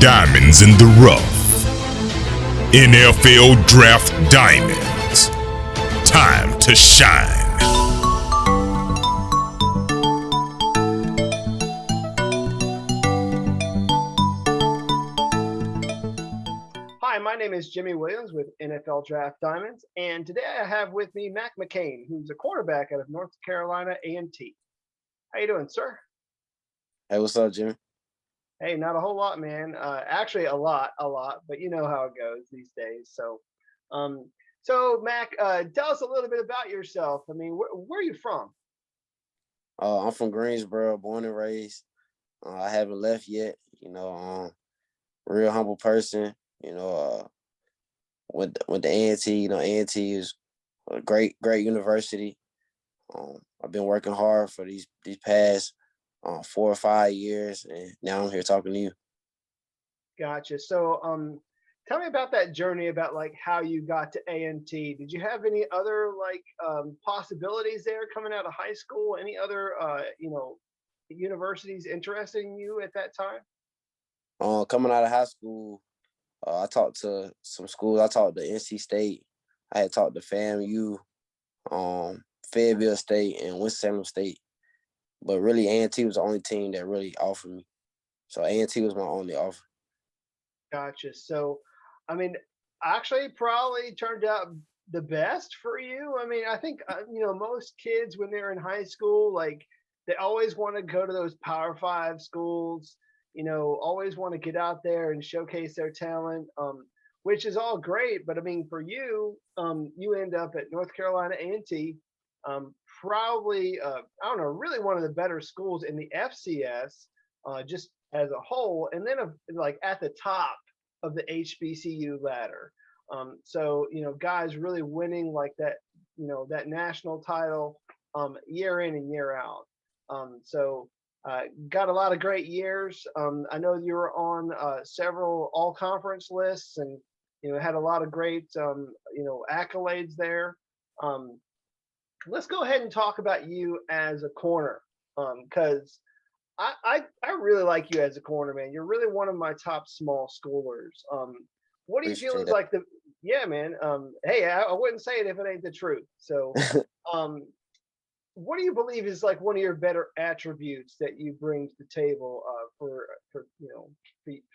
Diamonds in the rough. NFL Draft Diamonds. Time to shine. Hi, my name is Jimmy Williams with NFL Draft Diamonds, and today I have with me McCain, who's a quarterback out of North Carolina A&T. How you doing, sir? Hey, what's up, Jimmy? Hey, not a whole lot, man. Actually, a lot, but you know how it goes these days. So Mac, tell us a little bit about yourself. I mean, where are you from? I'm from Greensboro, born and raised. I haven't left yet. Real humble person. With the A&T. A&T is a great university. I've been working hard for these past 4 or 5 years, and now I'm here talking to you. Gotcha. So, tell me about that journey about like how you got to A&T. Did you have any other possibilities there coming out of high school? Any other universities interesting you at that time? Coming out of high school, I talked to some schools. I talked to NC State. I had talked to FAMU, Fayetteville State, and Winston-Salem State. But really, A&T was the only team that really offered me. So A&T was my only offer. Gotcha. So, I mean, actually, probably turned out the best for you. I mean, I think most kids when they're in high school, like they always want to go to those Power Five schools. Always want to get out there and showcase their talent, which is all great. But I mean, for you, you end up at North Carolina A&T, probably, I don't know, really one of the better schools in the FCS, just as a whole, and then like at the top of the HBCU ladder. So guys really winning like that, that national title, year in and year out. Got a lot of great years. I know you were on several all-conference lists, and had a lot of great accolades there. Let's go ahead and talk about you as a corner, because I really like you as a corner, man. You're really one of my top small schoolers. What do you feel is like yeah, man. Hey, I wouldn't say it if it ain't the truth. So, what do you believe is like one of your better attributes that you bring to the table for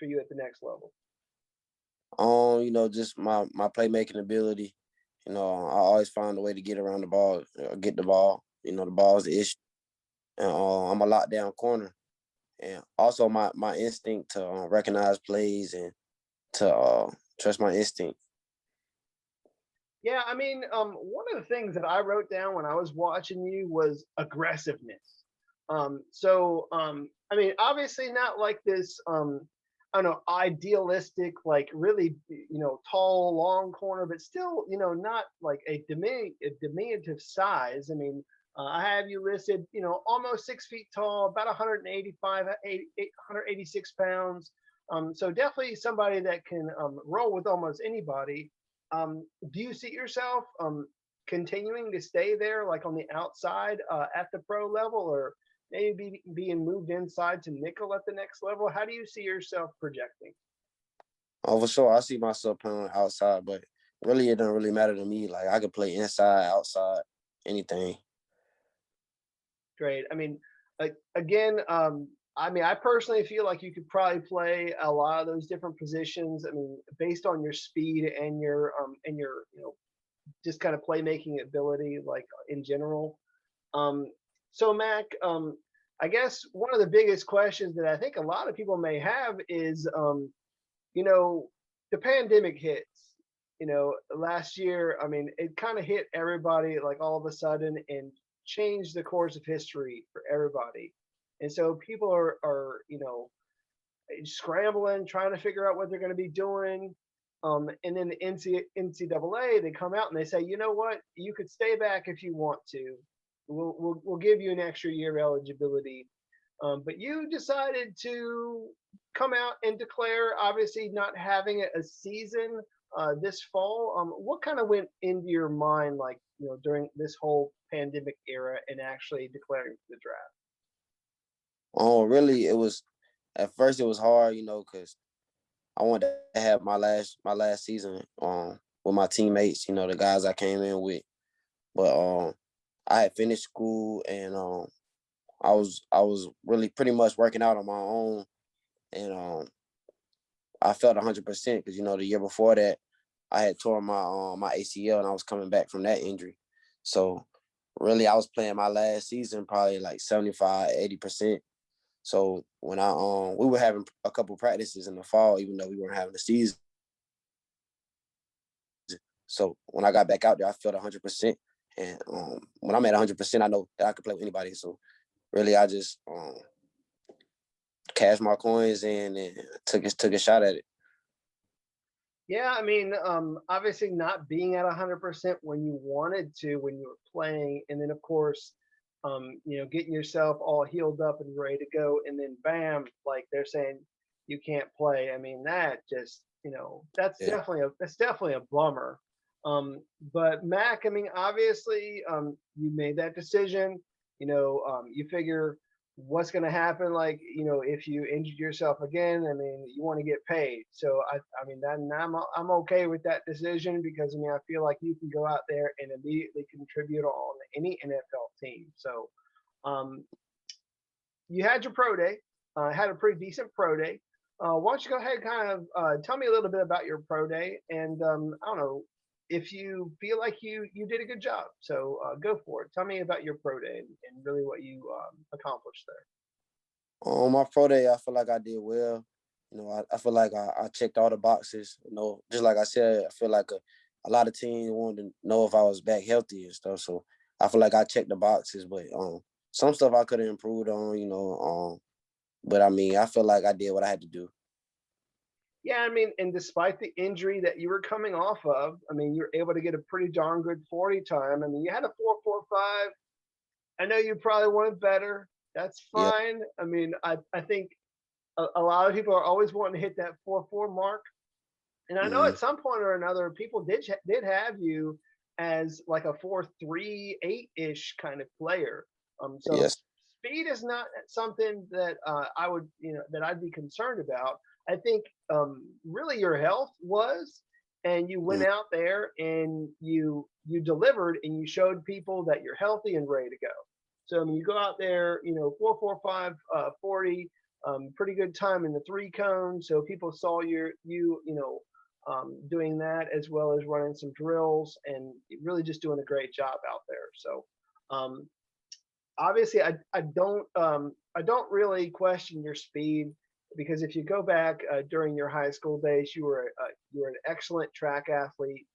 you at the next level? Just my playmaking ability. I always find a way to get around the ball, get the ball. The ball is the issue. And I'm a lockdown corner. And also my instinct to recognize plays and to trust my instinct. Yeah, I mean, one of the things that I wrote down when I was watching you was aggressiveness. I mean, obviously not like this, I don't know, idealistic, like really, tall, long corner, but still, not like a diminutive size. I mean, I have you listed, almost 6 feet tall, about 186 pounds. So definitely somebody that can roll with almost anybody. Do you see yourself continuing to stay there, like on the outside at the pro level, or maybe being moved inside to nickel at the next level? How do you see yourself projecting? Oh, for sure, I see myself playing on the outside, but really, it doesn't really matter to me. Like I could play inside, outside, anything. Great. I mean, again, I personally feel like you could probably play a lot of those different positions. I mean, based on your speed and your just kind of playmaking ability, like in general. So Mac, I guess one of the biggest questions that I think a lot of people may have is, the pandemic hits. Last year, I mean, it kind of hit everybody like all of a sudden and changed the course of history for everybody. And so people are scrambling, trying to figure out what they're going to be doing. And then the NCAA, they come out and they say, you know what, you could stay back if you want to. We'll give you an extra year of eligibility. But you decided to come out and declare, obviously not having a season this fall. What kind of went into your mind, like, during this whole pandemic era and actually declaring for the draft? Really, at first it was hard, because I wanted to have my last season with my teammates, the guys I came in with. But I had finished school and I was really pretty much working out on my own, and I felt 100% because the year before that I had torn my ACL and I was coming back from that injury. So really I was playing my last season probably like 75, 80%. So when we were having a couple practices in the fall, even though we weren't having the season. So when I got back out there, I felt 100%. And when I'm at 100%, I know that I could play with anybody. So really, I just cashed my coins in and took a shot at it. Yeah, I mean, obviously not being at 100% when you wanted to, when you were playing, and then of course, getting yourself all healed up and ready to go, and then bam, like they're saying you can't play. I mean, that just, Yeah. that's definitely a bummer. But Mac, I mean, obviously, you made that decision. You figure what's going to happen, like, if you injured yourself again. I mean, you want to get paid. So I mean that, and I'm okay with that decision, because I mean, I feel like you can go out there and immediately contribute on any NFL team. So um you had your pro day, had a pretty decent pro day. Why don't you go ahead and kind of tell me a little bit about your pro day, and I don't know if you feel like you did a good job. So go for it. Tell me about your pro day, and really what you accomplished there. On my pro day, I feel like I did well. I feel like I checked all the boxes. Just like I said, I feel like a lot of teams wanted to know if I was back healthy and stuff. So I feel like I checked the boxes, but some stuff I could have improved on. But I mean, I feel like I did what I had to do. Yeah, I mean, and despite the injury that you were coming off of, I mean, you were able to get a pretty darn good 40 time. I mean, you had a 4.45. I know you probably wanted better. That's Yeah. fine. I mean, I think a lot of people are always wanting to hit that 4.4 mark. And I know Mm-hmm. at some point or another, people did have you as like a 4.38 ish kind of player. So Yes. speed is not something that I would, that I'd be concerned about. I think really your health was, and you went Mm-hmm. out there and you delivered, and you showed people that you're healthy and ready to go. So I mean, you go out there, 4.45, 40, pretty good time in the three cone. So people saw doing that, as well as running some drills, and really just doing a great job out there. So um, obviously, I don't really question your speed, because if you go back during your high school days, you were an excellent track athlete.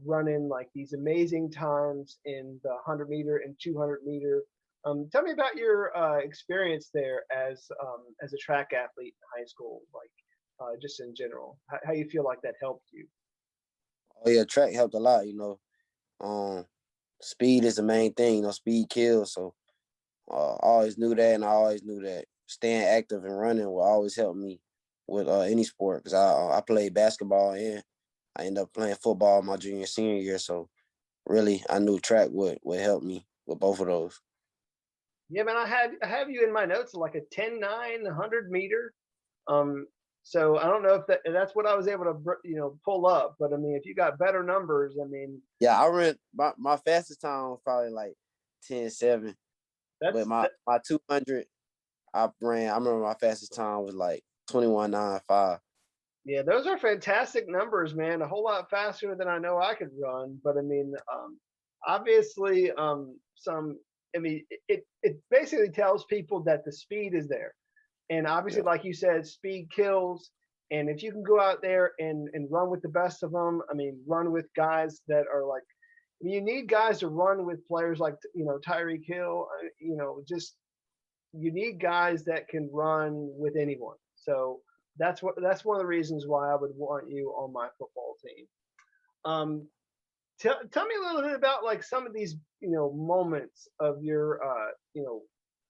Running like these amazing times in the 100-meter and 200-meter. Tell me about your experience there as a track athlete in high school, like just in general. How you feel like that helped you? Oh yeah, track helped a lot. Um, speed is the main thing. Speed kills. So I always knew that, and I always knew that staying active and running will always help me with any sport, because I played basketball and I ended up playing football my junior senior year. So really, I knew track would help me with both of those. Yeah, man, I have you in my notes like a 10-9 100-meter. Um, so I don't know if that's what I was able to pull up, but I mean, if you got better numbers, I mean, Yeah, I ran my fastest time was probably like 10:7, but that's my 200 I remember my fastest time was like 21:95. yeah, those are fantastic numbers, man. A whole lot faster than I know I could run. But I mean, obviously, some. I mean, it basically tells people that the speed is there, and obviously, Yeah. like you said, speed kills. And if you can go out there and run with the best of them, I mean, run with guys that are like, I mean, you need guys to run with players like Tyreek Hill. Just you need guys that can run with anyone. So that's one of the reasons why I would want you on my football team. Um, tell me a little bit about like some of these moments of your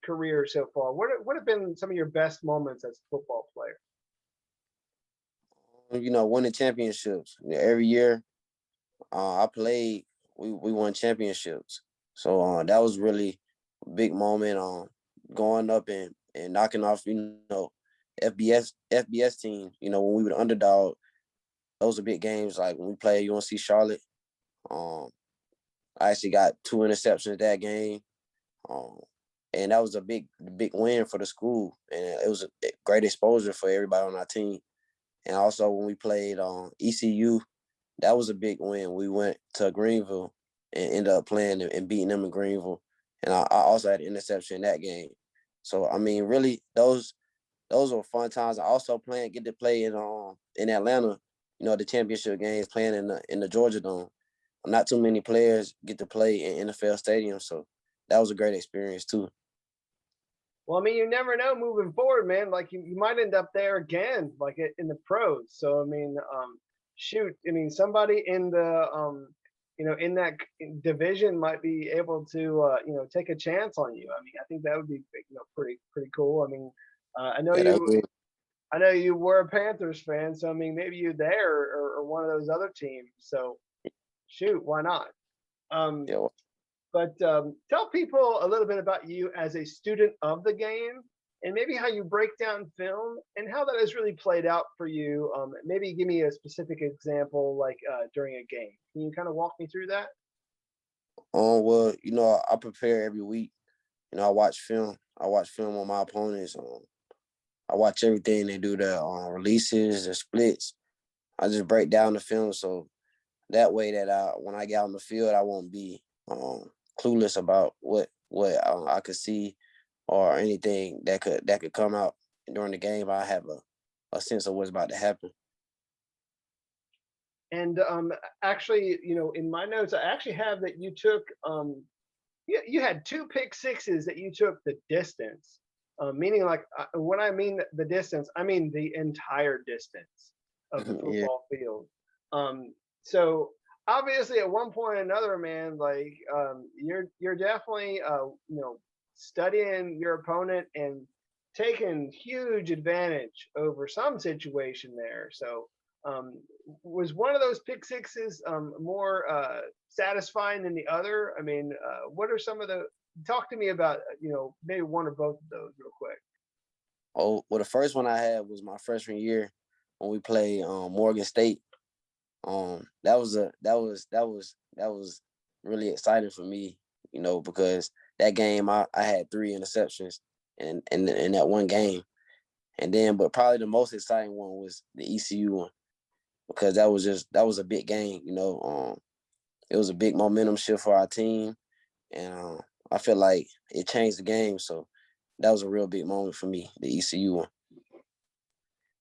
career so far. What have been some of your best moments as a football player? Winning championships. Every year I played, we won championships. So that was really a big moment. Going up and knocking off, FBS team. You know, when we were the underdog, those are big games. Like when we played UNC Charlotte, I actually got 2 interceptions that game, and that was a big win for the school, and it was a great exposure for everybody on our team. And also when we played ECU, that was a big win. We went to Greenville and ended up playing and beating them in Greenville, and I also had an interception in that game. So I mean, really, those were fun times. I also get to play in Atlanta, you know, the championship games, playing in the Georgia Dome. Not too many players get to play in NFL stadiums, so that was a great experience too. Well, I mean, you never know moving forward, man. Like you might end up there again, like in the pros. So I mean, shoot, I mean, somebody in the in that division might be able to take a chance on you. I mean, I think that would be pretty cool. I mean, I know Yeah, you. I know you were a Panthers fan, so I mean, maybe you're there or one of those other teams. So shoot, why not? yeah. But tell people a little bit about you as a student of the game and maybe how you break down film and how that has really played out for you. Maybe give me a specific example, like during a game. Can you kind of walk me through that? Well, you know, I prepare every week. You know, I watch film. I watch film on my opponents. I watch everything they do, the releases, the splits. I just break down the film so that way that when I get out on the field, I won't be clueless about what I could see or anything that could come out during the game. I have a sense of what's about to happen. And actually, in my notes, I actually have that you took you had 2 pick sixes that you took the distance, meaning like when I mean the distance, I mean the entire distance of the football field. So obviously at one point or another, man, like you're definitely studying your opponent and taking huge advantage over some situation there. So was one of those pick sixes more satisfying than the other? I mean, what are some of the talk to me about maybe one or both of those real quick. Oh, well, the first one I had was my freshman year when we played Morgan State. That was really exciting for me, you know, because that game I had 3 interceptions in that one game. And then, but probably the most exciting one was the ECU one, because that was a big game, you know. It was a big momentum shift for our team, and I feel like it changed the game. So that was a real big moment for me, the ECU one.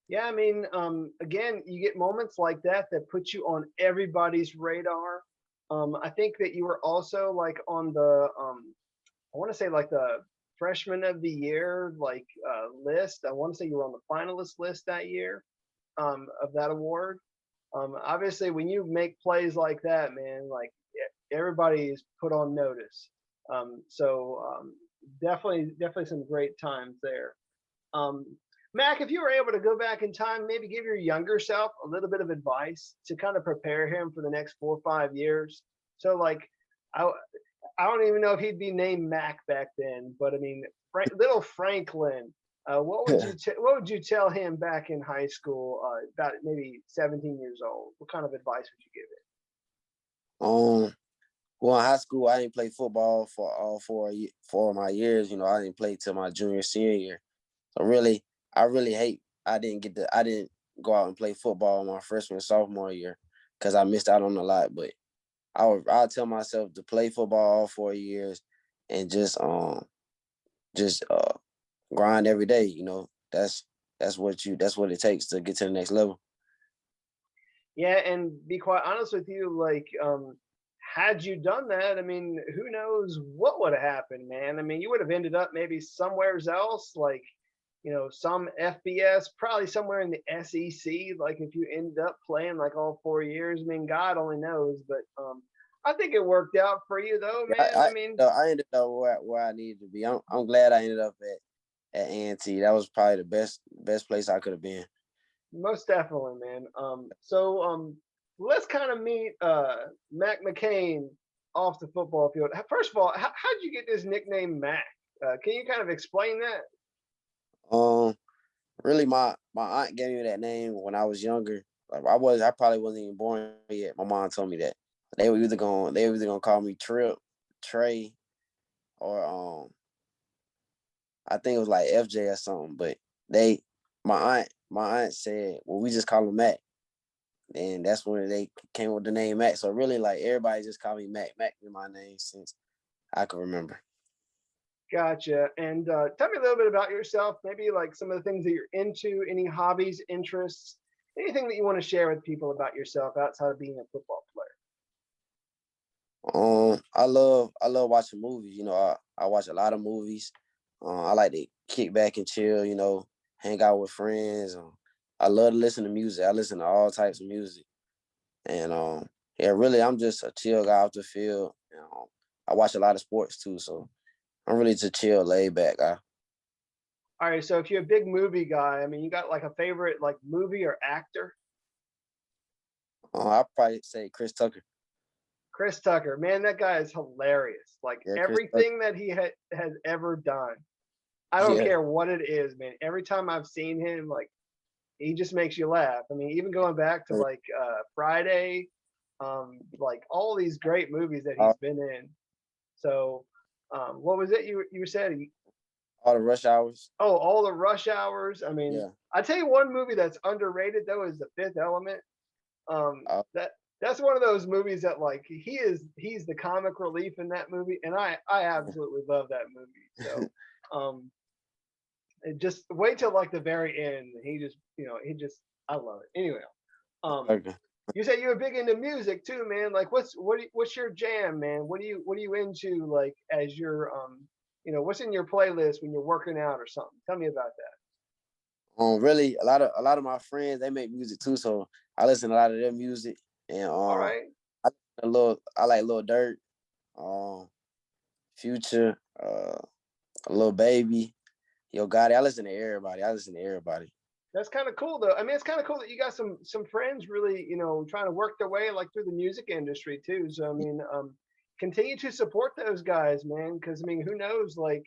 Yeah, I mean, again, you get moments like that put you on everybody's radar. I think that you were also like on the, I want to say like the freshman of the year list. I want to say you were on the finalist list that year of that award. Obviously, when you make plays like that, man, like everybody is put on notice. Definitely some great times there. Mac, if you were able to go back in time, maybe give your younger self a little bit of advice to kind of prepare him for the next 4 or 5 years. So, like, I don't even know if he'd be named Mac back then, but I mean, little Franklin. What would you tell him back in high school, about maybe 17 years old? What kind of advice would you give him? Well, in high school, I didn't play football for all 4 of my years. You know, I didn't play till my senior year. So really, I really hate I didn't go out and play football my freshman and sophomore year because I missed out on a lot. But I'll tell myself to play football all 4 years and just grind every day. You know, that's what it takes to get to the next level. Yeah, and be quite honest with you, like, had you done that, I mean, who knows what would have happened, man? I mean, you would have ended up maybe somewhere else, like, some FBS, probably somewhere in the SEC. Like if you ended up playing like all 4 years, I mean, God only knows. But I think it worked out for you, though, man. I mean, I ended up where I needed to be. I'm glad I ended up at A&T. That was probably the best place I could have been. Most definitely, man. Let's kind of meet Mac McCain off the football field. First of all, how'd you get this nickname Mac? Can you kind of explain that? Really, my aunt gave me that name when I was younger. Like I probably wasn't even born yet. My mom told me that they were either gonna call me Trip, Trey, or I think it was like FJ or something. But they my aunt said, well, we just call him Mac. And that's when they came with the name Mac. So really, like everybody just called me Mac. Mac been my name since I can remember. Gotcha. And tell me a little bit about yourself, maybe like some of the things that you're into, any hobbies, interests, anything that you want to share with people about yourself outside of being a football player. I love watching movies. You know, I watch a lot of movies. I like to kick back and chill. You know, hang out with friends. I love to listen to music. I listen to all types of music, and yeah, really, I'm just a chill guy off the field. I watch a lot of sports too, so I'm really just chill, laid back guy. All right. So if you're a big movie guy, I mean, you got like a favorite like movie or actor? I'll probably say Chris Tucker. Chris Tucker, man, that guy is hilarious. Like Yeah, Chris Tucker. everything that he has ever done, I don't Yeah, care what it is, man. Every time I've seen him, like he just makes you laugh. I mean, even going back to like Friday, like all these great movies that all, he's been in. So, what was it you said? all the rush hours. Oh, all the Rush Hours. I mean, Yeah, I tell you one movie that's underrated though is The Fifth Element. uh, That's one of those movies that like he's the comic relief in that movie, and I absolutely love that movie. So, um, just wait till like the very end. He just I love it. Anyway, um, okay. you said you were big into music too, man. Like what's your jam, man? What are you into like as your what's in your playlist when you're working out or something? Tell me about that. Really, a lot of my friends they make music too, so I listen to a lot of their music, and All right. I like Lil Dirt, um, Future, a little Baby, Yo Gotti. I listen to everybody. I listen to everybody. That's kind of cool though. I mean, it's kind of cool that you got some friends really, trying to work their way like through the music industry too. So I mean, continue to support those guys, man, because I mean, who knows, like,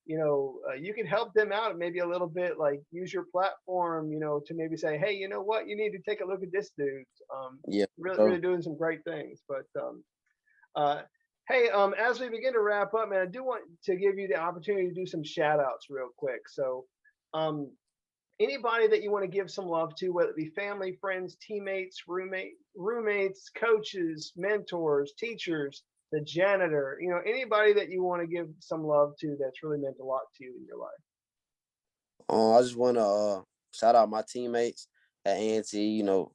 you can help them out maybe a little bit, like use your platform, to maybe say, hey, you know what, you need to take a look at this dude. Yeah. Really, So really doing some great things. But uh, hey, as we begin to wrap up, man, I do want to give you the opportunity to do some shout outs real quick. So, um, anybody that you want to give some love to, whether it be family, friends, teammates, roommates, coaches, mentors, teachers, the janitor, anybody that you want to give some love to that's really meant a lot to you in your life. I just want to shout out my teammates at A&T. You know,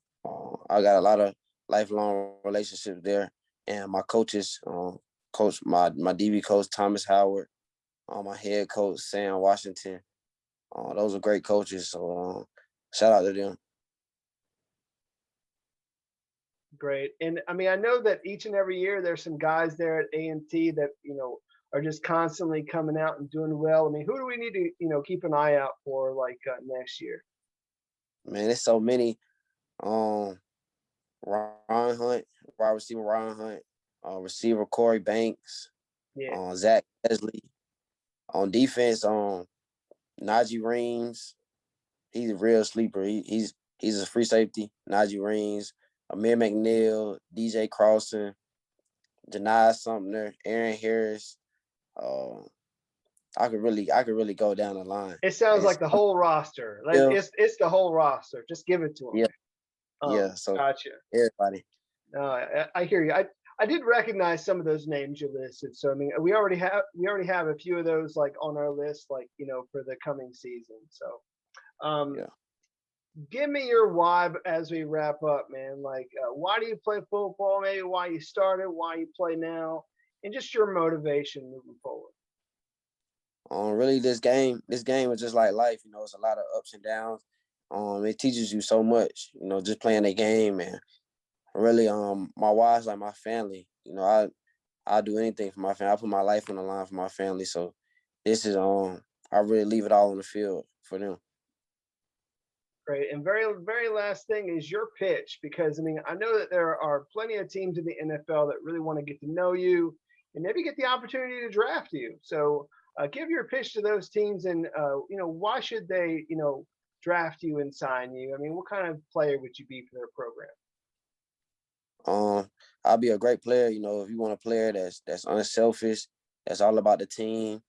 I got a lot of lifelong relationships there, and my coaches, my DB coach Thomas Howard, my head coach Sam Washington. Those are great coaches. So shout out to them. Great. And I mean, I know that each and every year there's some guys there at A&T that, are just constantly coming out and doing well. I mean, who do we need to, keep an eye out for like next year? Man, there's so many. Um, Ron Hunt, wide receiver Ron Hunt, receiver Corey Banks, Yeah. Zach Leslie. On defense, Najee Reams. He's a real sleeper. He's a free safety. Najee Reams, Amir McNeil, DJ Crossan, Janai Sumner, Aaron Harris. Um, I could really go down the line. It sounds It's like the whole roster. Like still, it's the whole roster. Just give it to them. yeah, yeah. So Gotcha. everybody. No, I hear you. I did recognize some of those names you listed. So I mean, we already have a few of those like on our list, like for the coming season. So, um, Yeah. give me your why as we wrap up, man. Like, why do you play football? Maybe why you started, why you play now, and just your motivation moving forward. Really, this game is just like life. You know, it's a lot of ups and downs. It teaches you so much. You know, just playing a game, and really, my wife's like my family. You know, I do anything for my family. I put my life on the line for my family. So this is I really leave it all on the field for them. Great. And very, very last thing is your pitch, because I mean, I know that there are plenty of teams in the NFL that really want to get to know you and maybe get the opportunity to draft you. So give your pitch to those teams, and why should they draft you and sign you, I mean, what kind of player would you be for their program? I'll be a great player. You know, if you want a player that's unselfish, that's all about the team,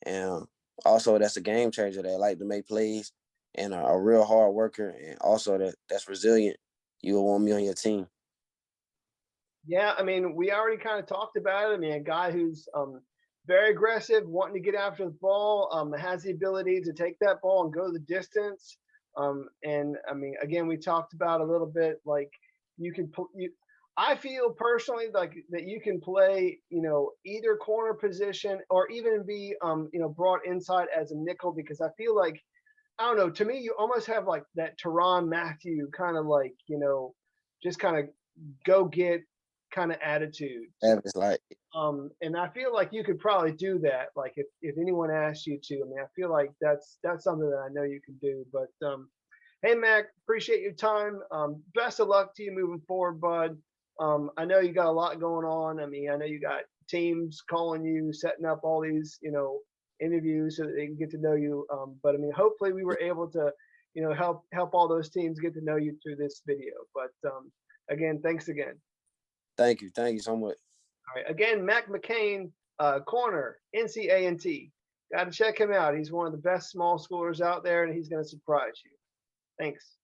and also that's a game changer that like to make plays and a real hard worker, and also that's resilient, you will want me on your team. Yeah, I mean, we already kind of talked about it. I mean, a guy who's very aggressive, wanting to get after the ball, has the ability to take that ball and go the distance. And I mean, again, we talked about a little bit like you can I feel personally like that you can play, you know, either corner position or even be, you know, brought inside as a nickel, because I feel like, I don't know, to me, you almost have like that Teron Matthew kind of like, you know, just kind of go get kind of attitude. That is like, And I feel like you could probably do that. Like if anyone asked you to, I mean, I feel like that's something that I know you can do. But hey, Mac, appreciate your time. Best of luck to you moving forward, bud. I know you got a lot going on. I mean, I know you got teams calling you, setting up all these, you know, interviews so that they can get to know you. But I mean, hopefully we were able to, you know, help all those teams get to know you through this video. But again, thanks again. thank you so much. All right. Again, Mac McCain, corner, NCANT. Got to check him out. He's one of the best small schoolers out there, and he's going to surprise you. Thanks.